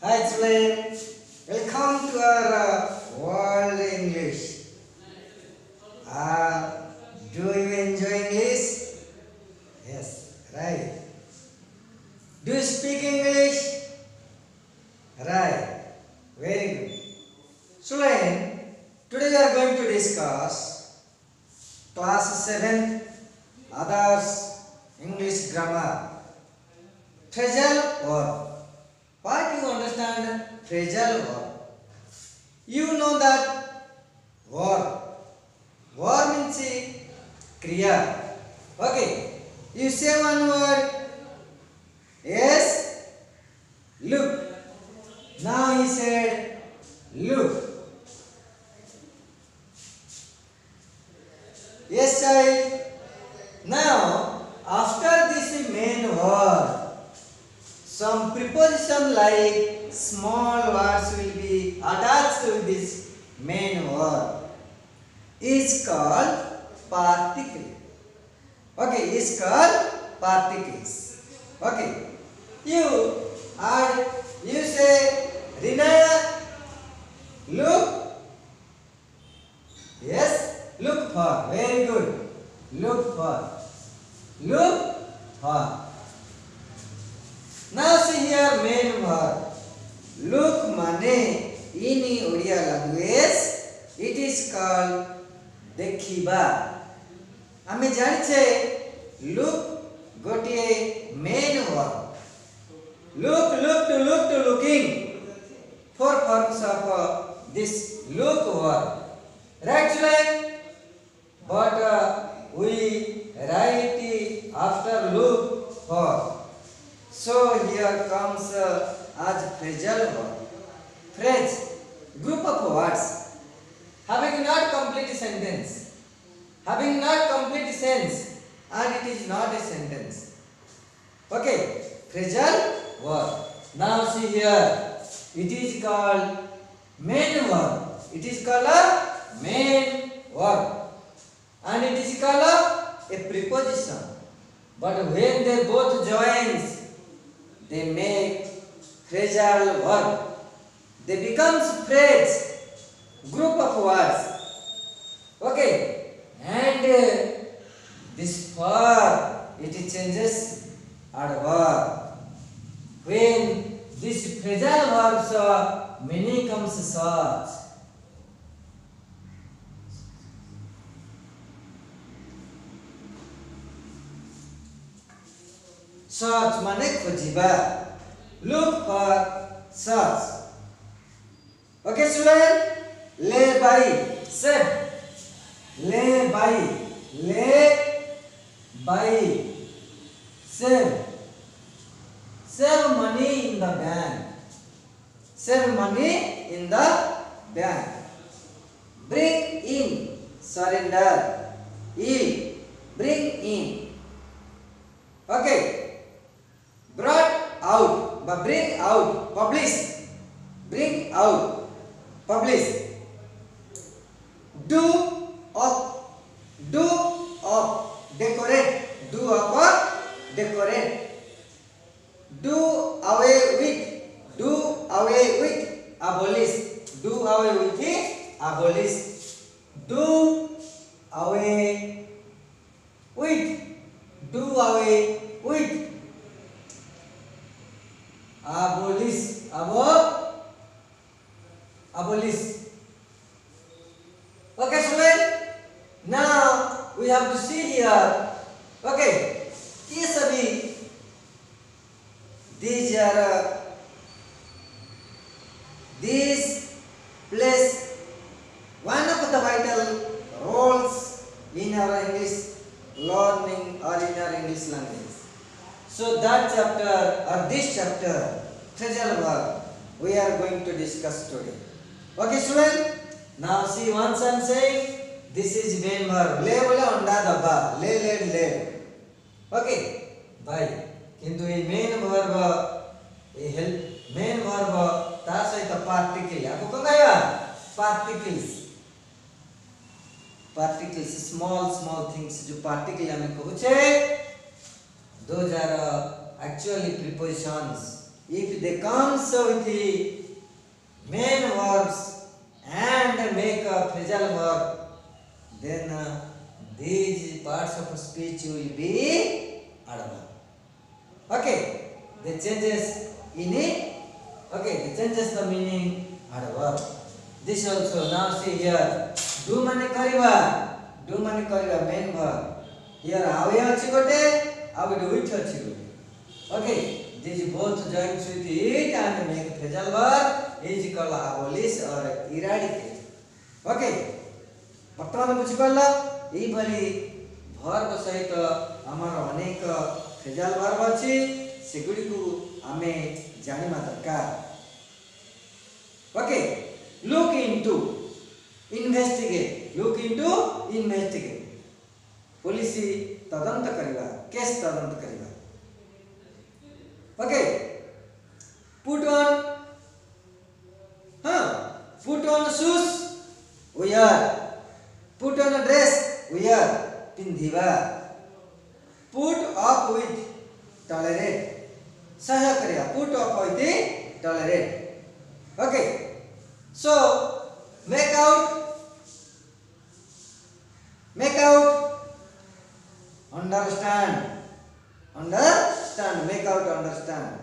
Hi children, welcome to our World English. Do you enjoy English? Yes, right. Do you speak English? Right, very good. Children, today we are going to discuss class 7 others English grammar. Phrasal verb. What you understand phrasal verb? You know that verb. Verb means kriya. Okay. You say one word. Yes. Look. Now he said look. Yes, child. Now after this main word, some preposition like small words will be attached to this main word. Is called particle. Okay, is called particles. Okay, you say Rinaya, look. Yes, look for. Very good. Look for. Look for. Now see here main verb. Look mane in Odia language it is called देखिबा. आमे जानिछे look गोटे main verb. Look to looking. Four forms of this look verb. Right children? But we write it after look for. So here comes as phrasal verb. Phrase, group of words having not complete sentence, having not complete sense, and it is not a sentence. Okay, phrasal verb. Now see here, it is called main verb. It is called a main verb, and it is called a preposition. But when they both joins, they make phrasal verb. They becomes phrase, group of words. Okay, and this verb it changes adverb. When this phrasal verbs meaning comes such. Search माने खोजिबा. Look for search. Okay student, lay by, save. Lay by, save. Save money in the bank. Save money in the bank. Bring in, surrender. Yield, bring in. Okay. Brought out, but bring out, publish. Bring out, publish. Do up, decorate. Do up or decorate. Do away with, abolish. Do away with it, abolish. Do away with, abolish, abolish. Okay, student. Now we have to see here. Okay, ये सभी these plays one of the vital roles in our English learning or in our English language. So that chapter or this chapter, phrasal verb, we are going to discuss today. Okay, student. Now see once I am saying this is main verb. Le बोले अंडा दबा. Le laid. Okay. भाई किंतु ये main verb ये help main verb ता सहित particle. आपको कौन आया? Particles small things जो particle हमें कहूँ छे. Those are actually prepositions. if they comes with the main verbs and make a phrasal verb, then these parts of speech will be adverb. Okay, they changes in it. Okay, they changes the meaning adverb. This also now see here. Do mane kariba. Do mane kariba main verb. Here awe achi gote, awe do it achi gote. Okay. These both joins with it and make phrasal verb is called abolish or eradicate. Okay. बर्तमान बुझिपाल यही verb सहित आमर अनेक phrasal verb अच्छी सेगुड़ी को आमे जानिमा दरकार. Okay, look into investigate. Look into investigate. Police तदंत करिवा, केस तदंत करिवा. Okay, put on put on shoes, wear. Put on a dress, wear. पिंधिवा. Put up with, tolerate. सहय करिया. Put up with, tolerate. Okay. So make out, understand, make out, understand,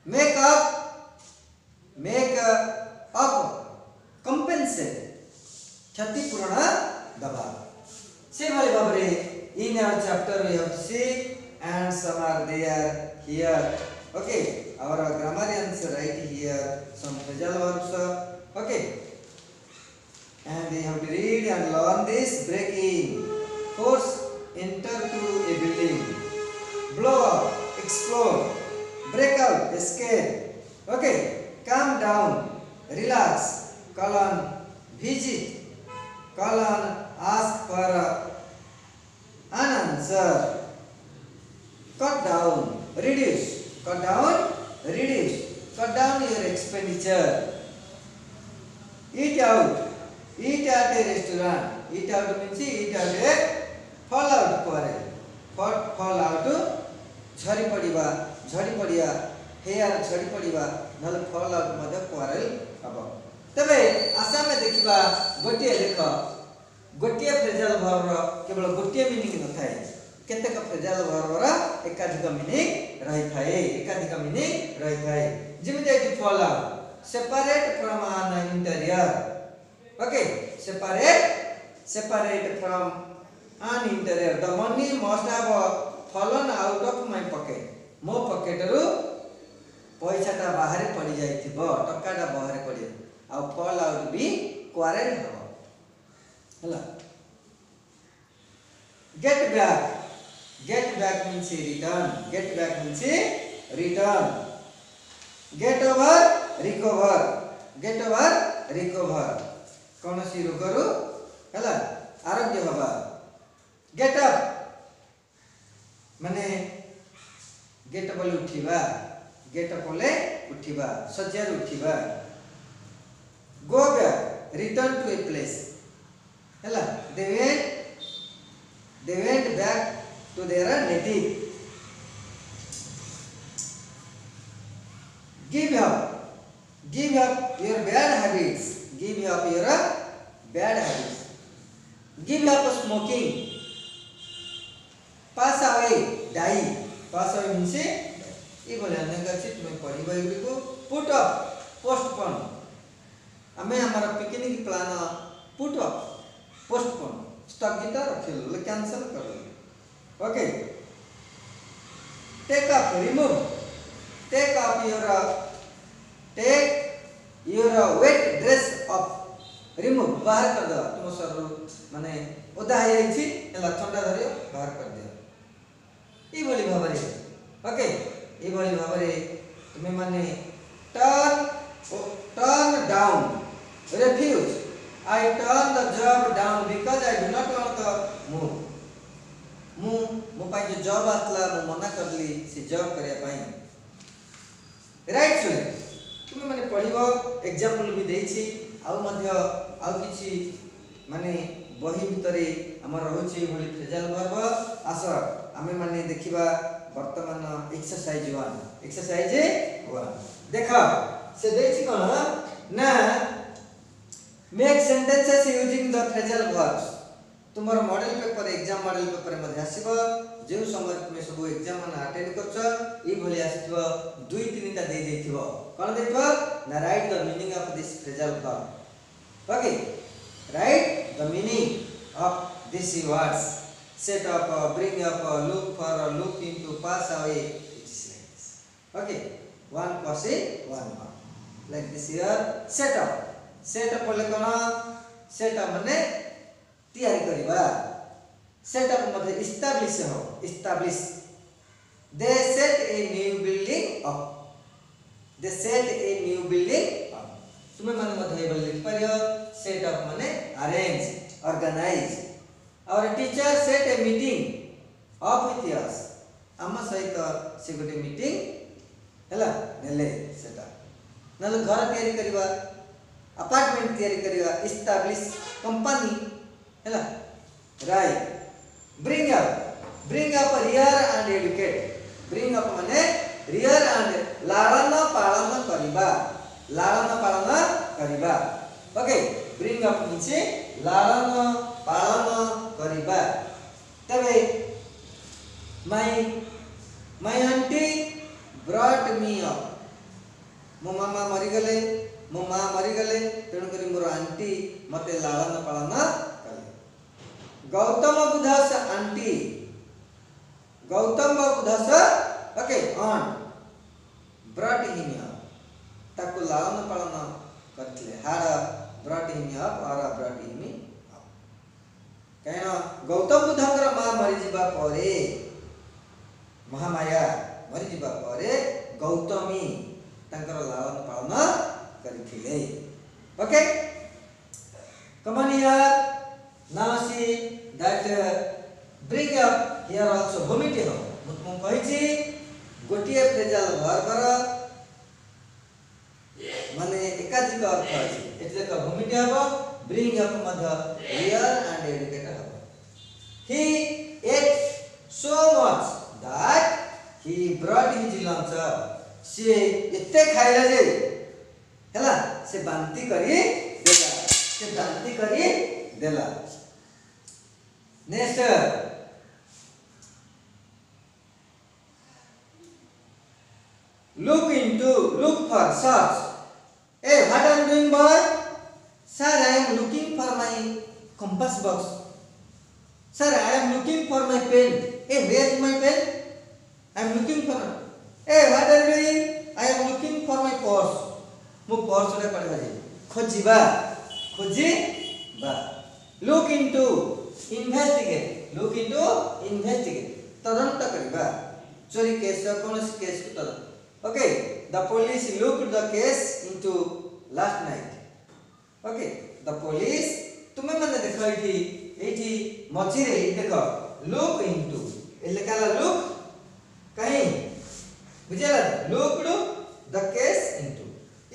make up, compensate, क्षतिपूर्ण दबा. Similarly, Babri, in our chapter we have to see, and some are there here. Okay, our grammarians write here some phrasal verbs. Okay, and we have to read and learn this. Break in, force, enter to a building, blow up, explode, break out, escape. Okay, calm down, relax, colon, visit, colon, ask for an answer, cut down, reduce, cut down, reduce, cut down your expenditure, eat out, eat at a restaurant. Eat out means eat at a fall out quarrel, fall out, झरी पड़िया, hair झरी पड़िया, नल fall out मध्य quarrel हबो. तबे आसाम में देखिबा गोटिए लेख गोटिए phrasal verb केवल गोटिए मीनिंग न थाए. केतेक फ्रेजाल वर्ब एकाधिक मीनिंग रही थाए. जेमिति eighty fall out, separate from an interior. Okay, separate from an interior. The money must have fallen out of my pocket. मो पॉकेट रु पैसाटा बाहर पड़ी जाइथिबो, टक्काटा बाहर पड़ी आ फॉल आउट भी क्वारेंट हबो. हला get back means return. Get over, recover. कौन सी रोगरु हला आरोग्य हबा. Get up माने गेट बोले उठिबा, सज्जार उठिबा. Go back, return to a place. हला they went back to their native. Give up your bad habits. Give up smoking. Pass away, die. Pass away means ये बोले अनेक तुम्हें पढ़िबा को. Put up, postpone. हमें हमारा picnic plan put up, postpone, स्थगित रखिलो, कैंसिल कर लो. Okay, take up, remove. Take your wet dress off. Remove, बाहर कर दो. तुम सर माने ओदा है छी एला ठंडा धरियो बाहर कर दियो. ई बोली भाबरे. ओके, ई बोली भाबरे तुम्हें माने turn down, refuse. I turn the job down because I do not want to move. मो पाई जो जॉब आतला मो मना करली से जॉब करिया पाई. राइट स्टूडेंट, तुमे माने पढिबो एग्जांपल भी देछि आउ मध्य आउ किछि माने बही भितरे हमर रहउछि भली फ्रेजाल वर्ब. आस आमे माने देखिबा वर्तमान एक्सरसाइज 1 देख से देखि कोन ना make sentences using the phrasal verbs तुमर model paper exam model paper मध्ये आसीबो जे समय तुमे सब एग्जाम मन अटेंड करछ ई भली आसीबो 2-3 टा दे देथिबो कोन देथिबो ना right the meaning of this phrasal verb okay right the meaning of this words set up bring up look for look into pass away it is like this okay one question one mark like this here set up बोले कोन set up माने तैयारी करिबा set up मध्ये establish हो establish they set a new building up तुमे माने मध्ये बोल लिख परियो set up माने arrange organize our teacher set a meeting up with us आमा सहित से गोटे मीटिंग हैला नेले सेटा नले घर तयारी करिवा अपार्टमेंट तयारी करिवा एस्टैब्लिश कंपनी हैला right bring up rear and educate bring up माने rear and लालन पालन करिबा ओके bring up नीचे लालन पालन करिबा तबे my auntie brought me up मो मामा मरि गले मो मां मरि गले तेणु करी मोर आंटी मते लालन पालन कले Gautam Buddha's okay on brought him up ताको लालन पालन करथिले हाड brought him up or brought him up कहना गौतम बुद्धंकर मां मरि जिबा परे महामाया मरि जिबा परे गौतमी तांकर लालन पालन करिथिले okay come on here now see that bring up here also भूमिति हो मुतम कहि छी गोटिए फ्रेजल वर्ब माने एकाधिक अर्थ अछि एतले का भूमिति हबो bring up Madhya rear and educator हबो he ate so much that he brought his lunch से एते खाइला जे हैला से बांती करी देला next look for search hey what are you doing boy sir I am looking for my compass box sir I am looking for my pen hey where is my pen I am looking for hey what are you doing I am looking for my purse मो purse रे पड़वा जे खोजिबा look into investigate तदंत करिबा चोरी case कोनोसी case को तदंत okay the police looked the case into last night okay the police तुमे माने देखो एठी मझिरे देखो look into एले काला look कहीं बुझला looked the case into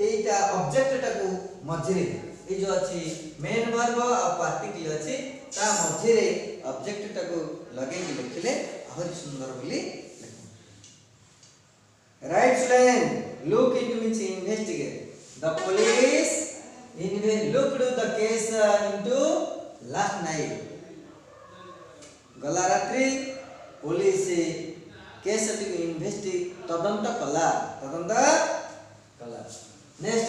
Etah object टाको मझिरे ए जो अछि मेन वर्ब आ पार्टिकल अछि ता मझिरे ऑब्जेक्ट टाको लगे लिखले आहुरी सुंदर बोली right student look into means investigate the police looked the case into last night गला रात्रि पुलिस केस टी इन्वेस्टिगेट तदंत कला नेक्स्ट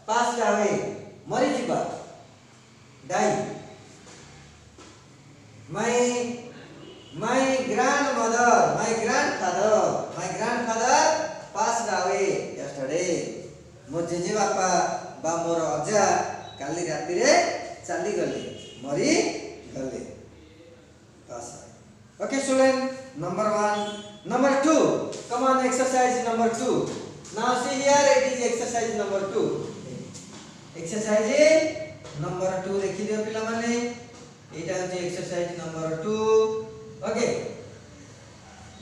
पास जावे मरि जिबा die my grandfather passed away yesterday मो जेजे बापा बा मोर अजा काली राति रे चली गले मरि गले pass okay student number 1 number 2 come on exercise number 2 now see here it is exercise number 2 exercise number 2 देखि दियो पिला माने एटा होची exercise number 2 ओके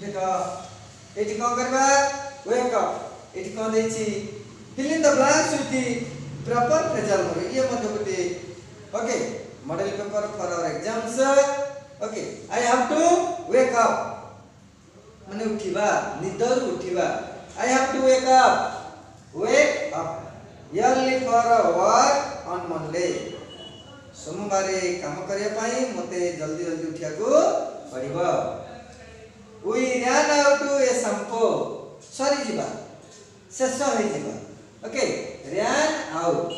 देखो एटी कोन करबा वेक अप एटी कोन देछि fill in the blanks with the proper phrasal verb ये मत गोटे okay model paper for our exams okay I have to wake up माने उठिबा निदर उठिबा I have to wake up early for a work on Monday सोमवार काम करिया पाई मते जल्दी जल्दी उठिया को पड़िबो we ran out to a shampoo सरी जिबा शेष होई जिबा ओके ran out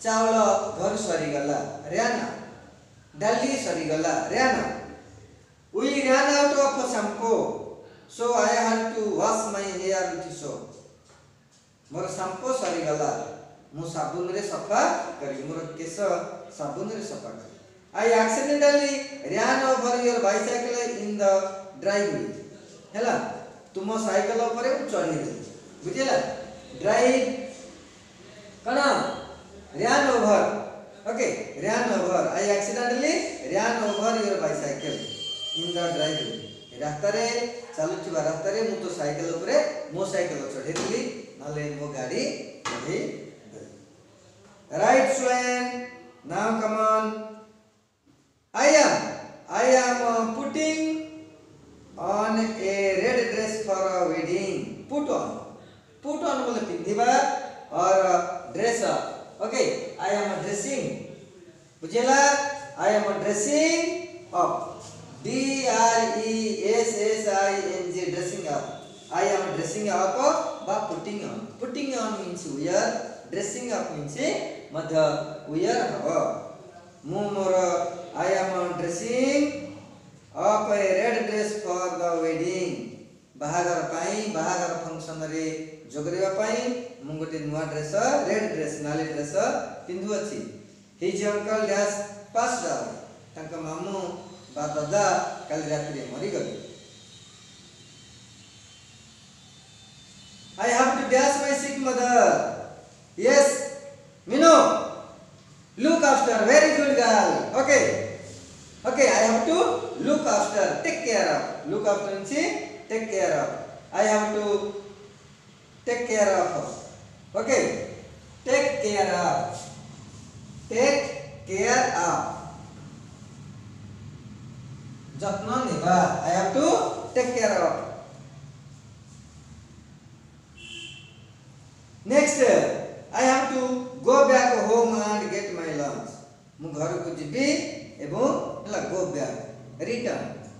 चावल घर सरी गला ran डाली सरी गला ran we ran out of shampoo so I had to wash my hair with soap more shampoo सरी गला मु साबुन रे सफा करी मोर केस साबुन रे सफा करी I accidentally ran over your bicycle in the driveway हैला तुम साइकल ऊपर चढ़ी दे बुझिला ड्राइव कना ran over okay ran over I accidentally ran over your bicycle in the driveway रास्ता रे चलुथिबा रास्ता रे मु तो साइकल ऊपर मो साइकल चढ़ी दिली नाले मो गाड़ी चढ़ी right Swain now come on I am putting on a red dress for a wedding put on बोले पिंधिबा और dress up okay I am dressing बुझेला I am dressing up DRESSING dressing up I am dressing up बा putting on means wear dressing up means Madhya wear हबो मु मोर I am dressing up a red dress for the wedding बाहागर function रे जोगरेवा पाई मु गोटे नुवा ड्रेस रेड ड्रेस नाली ड्रेस पिंधु अछि his uncle dash passed out तांका मामू बा दादा कल रात रे मरि गले I have to dash my sick mother yes Minu look after very good girl okay I have to look after take care of look after means take care of I have to take care of okay take care of जत्न नेबा I have to take care of next I have to go back home and get my lunch मु घर को जिबी एवं हला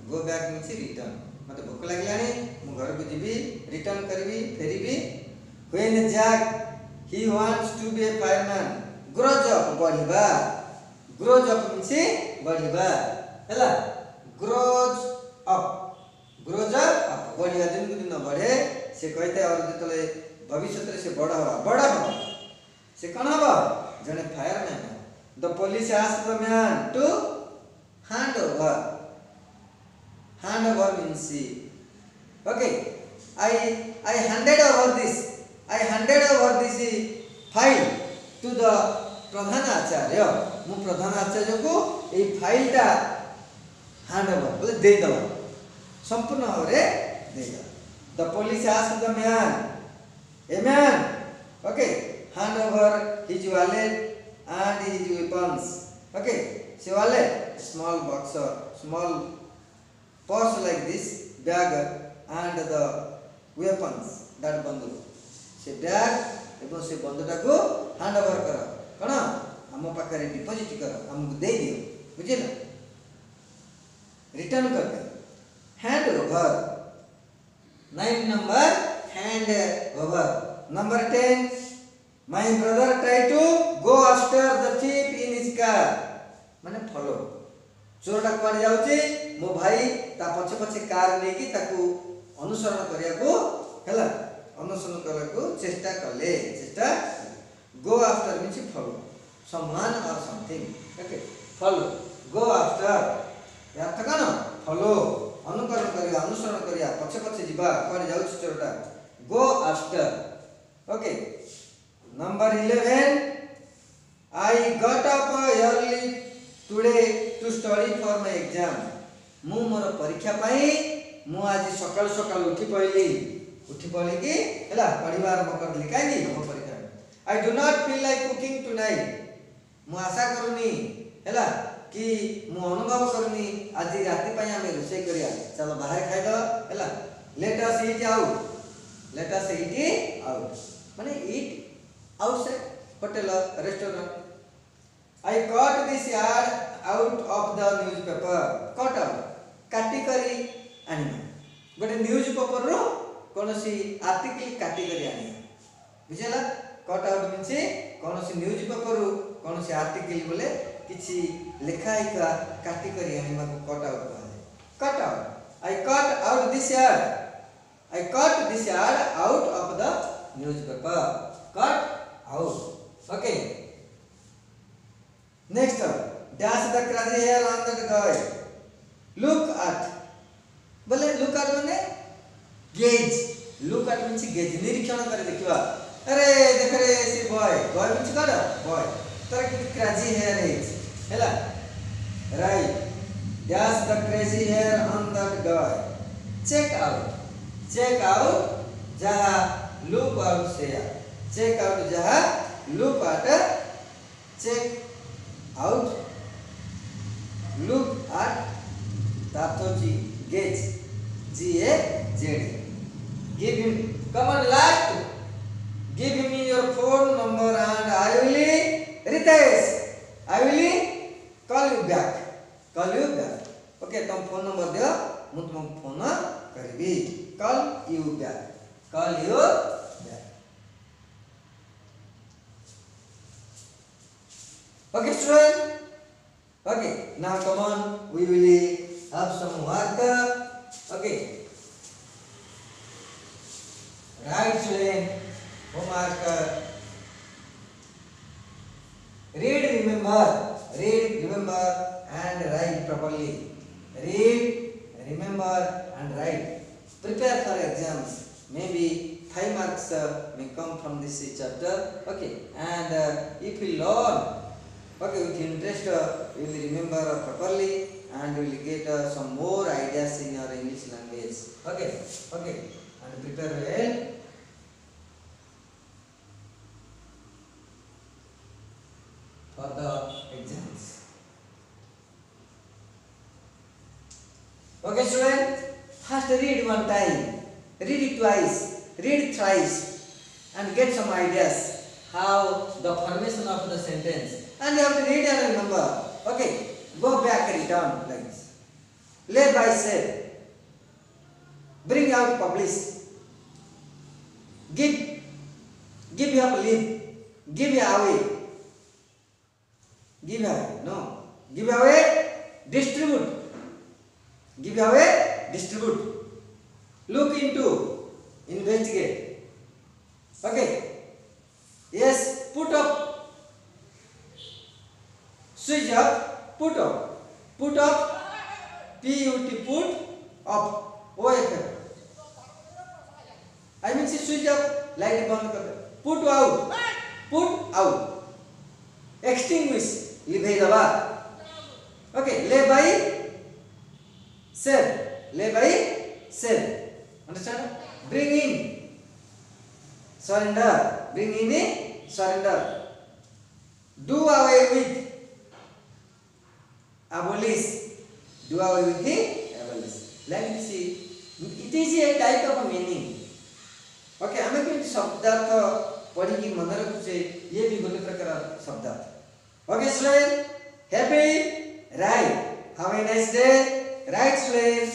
go back means return मते भूख लागलानी मु घर को जिबी रिटर्न करबी फेरीबी when Jack he wants to be a fireman grows up means बढ़िबा हला grows up बढ़िया दिन को दिन बढ़े से कहते और जतले भविष्य रे से बड़ा से कोन हबा जने fireman the police asked the man to hand over means okay I handed over this file to the प्रधान आचार्य मु प्रधान आचार्य को ए फाइल टा hand over बोले दे दवा संपूर्ण भाव रे दे the police asked the man okay hand over his wallet and his weapons okay so wallet small box or small purse like this bag and the weapons that banduk से bag एवं से बंदूटा को hand over कर कना हम पाखरे deposit कर हमको दे दियो बुझिला रिटर्न कर दे hand over 9 number hand over number 10 my brother tried to go after the thief in his car माने फॉलो चोरटा कोड जाउची मो भाई ता पछे पछे कार लेकी ताकू अनुसरण करिया को हैला अनुसरण करला को चेष्टा go after means follow someone or something okay follow go after या तकन फॉलो अनुकरण करिया अनुसरण करिया पछे पछे जीवा कोड जाउची चोरटा go after okay number 11 I got up early today to study for my exam मु मोर परीक्षा पाई मु आज सकाल सकाल उठी पइली कि हला पढिबा आरंभ करली काई हम परीक्षा I do not feel like cooking tonight मु आशा करनी हला कि मु अनुभव करनी आज राति पई हमें रोषे करिया चलो बाहर खाइ the Let us eat out. Let us eat out. माने eat outside hotel or restaurant. I cut this ad out of the newspaper. Cut out. Category animal. गोटे newspaper रो कोनोसी आर्टिकल category आनिया. बुझला? Cut out मीन्स कोनोसी newspaper रो कोनोसी article बोले किछि लेखा हिका category आनिमा को cut out कहले. Cut out. I cut out this ad. I cut this ad out of the newspaper. Cut out. Okay. Next, dash the crazy hair on that guy. Look at. बोले look at माने gaze. Look at means gaze. निरीक्षण करे देखिवा. अरे देख रे सी boy. Boy means कौन? Boy. तार कि crazy hair है. हैला. Right. Dash the crazy hair on that guy. Check out. Check out. जहाँ look out से या. Check out जहाँ look at. Check out. Look at. तातोजी gaze. G-A-Z. Give him. Come on, last. Give me your phone number and I will Ritesh. I will call you back. Call you back. Okay, तुम phone number दियो. मुझ तुम phone करेगी. Call you back. Call you back. Okay, student. Okay, now come on. We will have some work. Okay. Right, student. Homework. Read, remember, and write properly. Read, remember, and write. Prepare for exams. Maybe 5 marks may come from this chapter. Okay, and if you learn, okay, with interest, you will remember properly, and you will get some more ideas in your English language. Okay, and prepare well. For the exams. Okay, student. First read one time, read it twice, read it thrice, and get some ideas how the formation of the sentence. And you have to read and remember. Okay, go back and return like this. Lay by said. Bring out, publish. Give you have leave. Give you away. Give away, no. Give away, distribute. Give away, distribute. Look into, investigate. Okay. Yes, put up. Switch up, put up. Put up, P-U-T, put up. O-F-F. I mean, switch up, light band kar. Put out. Put out. Extinguish. Live दबा. Okay, lay by sell. Lay by sell. Understand? Bring in. Surrender. Bring in, surrender. Do away with. Abolish. Do away with the abolish. Let me see. It is a type of meaning. Okay, हमें कोई शब्दार्थ पढ़ी की मन रखुचे ये भी गोटे प्रकार शब्दार्थ. Okay, student. Happy? Right. Have a nice day. Right, student.